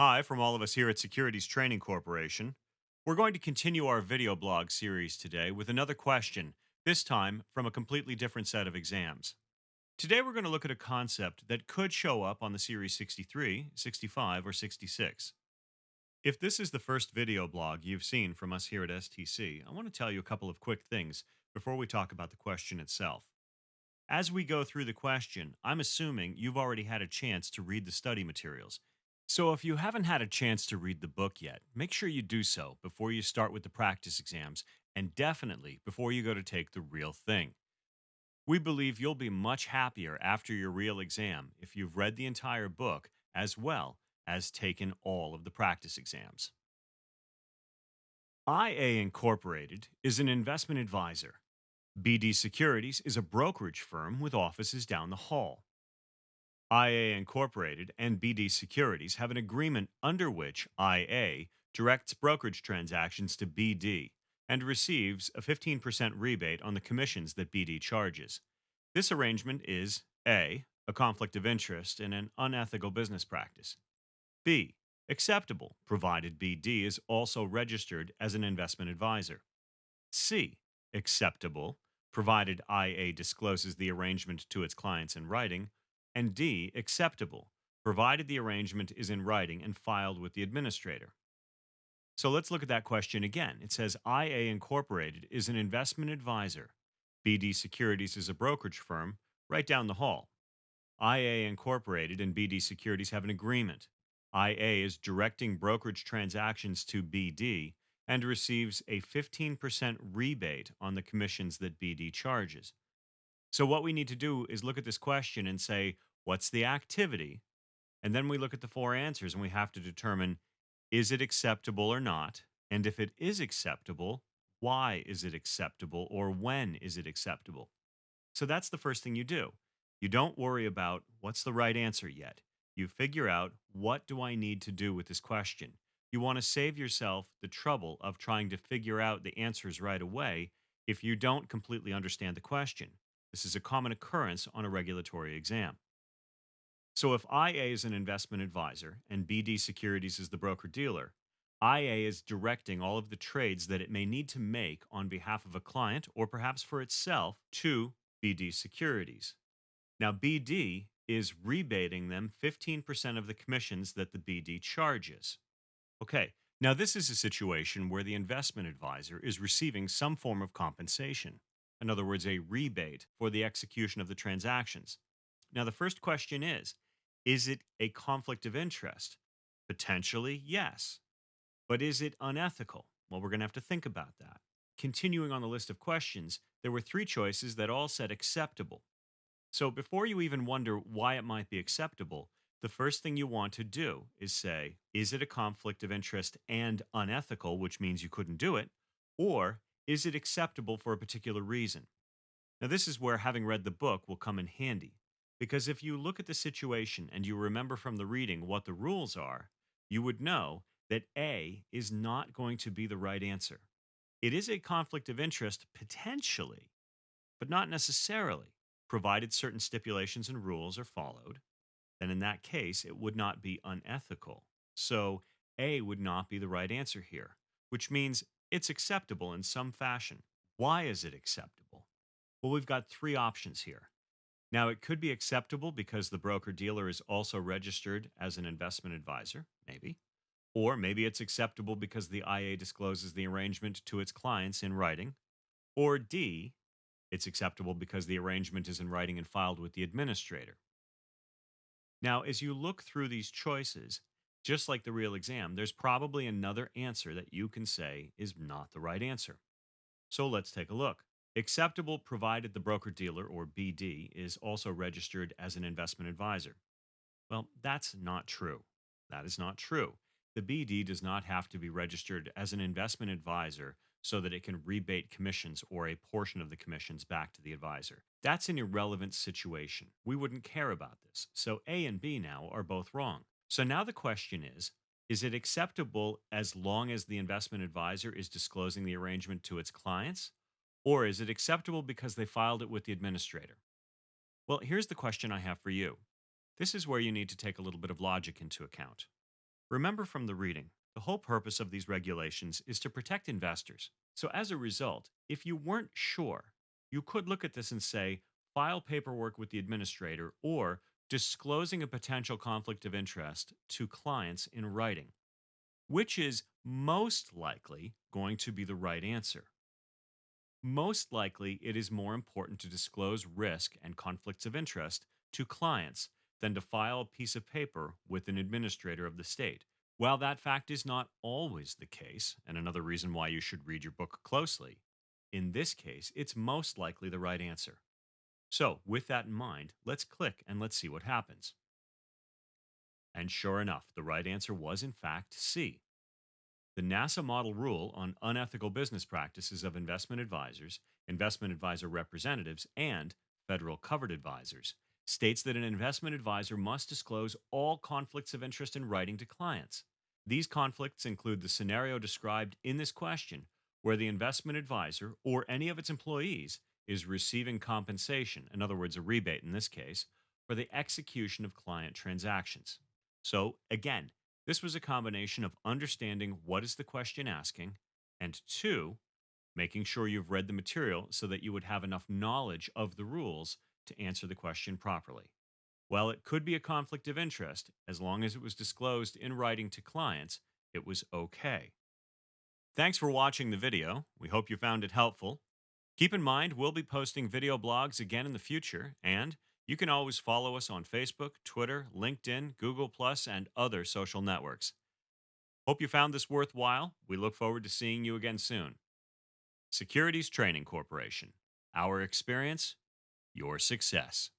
Hi, from all of us here at Securities Training Corporation. We're going to continue our video blog series today with another question, this time from a completely different set of exams. Today, we're going to look at a concept that could show up on the Series 63, 65, or 66. If this is the first video blog you've seen from us here at STC, I want to tell you a couple of quick things before we talk about the question itself. As we go through the question, I'm assuming you've already had a chance to read the study materials. So if you haven't had a chance to read the book yet, make sure you do so before you start with the practice exams and definitely before you go to take the real thing. We believe you'll be much happier after your real exam if you've read the entire book as well as taken all of the practice exams. IA Incorporated is an investment advisor. BD Securities is a brokerage firm with offices down the hall. IA Incorporated and BD Securities have an agreement under which IA directs brokerage transactions to BD and receives a 15% rebate on the commissions that BD charges. This arrangement is a conflict of interest and an unethical business practice. B. Acceptable, provided BD is also registered as an investment advisor. C. Acceptable, provided IA discloses the arrangement to its clients in writing. And D. Acceptable, provided the arrangement is in writing and filed with the administrator. So let's look at that question again. It says IA Incorporated is an investment advisor. BD Securities is a brokerage firm right down the hall. IA Incorporated and BD Securities have an agreement. IA is directing brokerage transactions to BD and receives a 15% rebate on the commissions that BD charges. So, what we need to do is look at this question and say, what's the activity? And then we look at the four answers and we have to determine, is it acceptable or not? And if it is acceptable, why is it acceptable or when is it acceptable? So that's the first thing you do. You don't worry about what's the right answer yet. You figure out, what do I need to do with this question? You want to save yourself the trouble of trying to figure out the answers right away if you don't completely understand the question. This is a common occurrence on a regulatory exam. So if IA is an investment advisor and BD Securities is the broker dealer, IA is directing all of the trades that it may need to make on behalf of a client or perhaps for itself to BD Securities. Now, BD is rebating them 15% of the commissions that the BD charges. Okay, now this is a situation where the investment advisor is receiving some form of compensation. In other words, a rebate for the execution of the transactions. Now, the first question is it a conflict of interest? Potentially, yes. But is it unethical? Well, we're going to have to think about that. Continuing on the list of questions, there were three choices that all said acceptable. So before you even wonder why it might be acceptable, the first thing you want to do is say, is it a conflict of interest and unethical, which means you couldn't do it? Or is it acceptable for a particular reason? Now, this is where having read the book will come in handy. Because if you look at the situation and you remember from the reading what the rules are, you would know that A is not going to be the right answer. It is a conflict of interest potentially, but not necessarily, provided certain stipulations and rules are followed. Then in that case, it would not be unethical. So A would not be the right answer here, which means it's acceptable in some fashion. Why is it acceptable? Well, we've got three options here. Now, it could be acceptable because the broker dealer is also registered as an investment advisor, maybe. Or maybe it's acceptable because the IA discloses the arrangement to its clients in writing. Or D, it's acceptable because the arrangement is in writing and filed with the administrator. Now, as you look through these choices, just like the real exam, there's probably another answer that you can say is not the right answer. So let's take a look. Acceptable provided the broker dealer, or BD, is also registered as an investment advisor. Well, that's not true. That is not true. The BD does not have to be registered as an investment advisor so that it can rebate commissions or a portion of the commissions back to the advisor. That's an irrelevant situation. We wouldn't care about this. So A and B now are both wrong. So now the question is it acceptable as long as the investment advisor is disclosing the arrangement to its clients? Or is it acceptable because they filed it with the administrator? Well, here's the question I have for you. This is where you need to take a little bit of logic into account. Remember from the reading, the whole purpose of these regulations is to protect investors. So, as a result, if you weren't sure, you could look at this and say, file paperwork with the administrator or disclosing a potential conflict of interest to clients in writing, which is most likely going to be the right answer. Most likely, it is more important to disclose risk and conflicts of interest to clients than to file a piece of paper with an administrator of the state. While that fact is not always the case, and another reason why you should read your book closely, in this case, it's most likely the right answer. So, with that in mind, let's click and let's see what happens. And sure enough, the right answer was in fact C. The NASA Model Rule on Unethical Business Practices of Investment Advisors, Investment Advisor Representatives, and Federal Covered Advisors states that an investment advisor must disclose all conflicts of interest in writing to clients. These conflicts include the scenario described in this question, where the investment advisor or any of its employees is receiving compensation, in other words, a rebate in this case, for the execution of client transactions. So, again, this was a combination of understanding what is the question asking, and two, making sure you've read the material so that you would have enough knowledge of the rules to answer the question properly. While it could be a conflict of interest, as long as it was disclosed in writing to clients, it was okay. Thanks for watching the video. We hope you found it helpful. Keep in mind, we'll be posting video blogs again in the future, and you can always follow us on Facebook, Twitter, LinkedIn, Google, and other social networks. Hope you found this worthwhile. We look forward to seeing you again soon. Securities Training Corporation. Our experience, your success.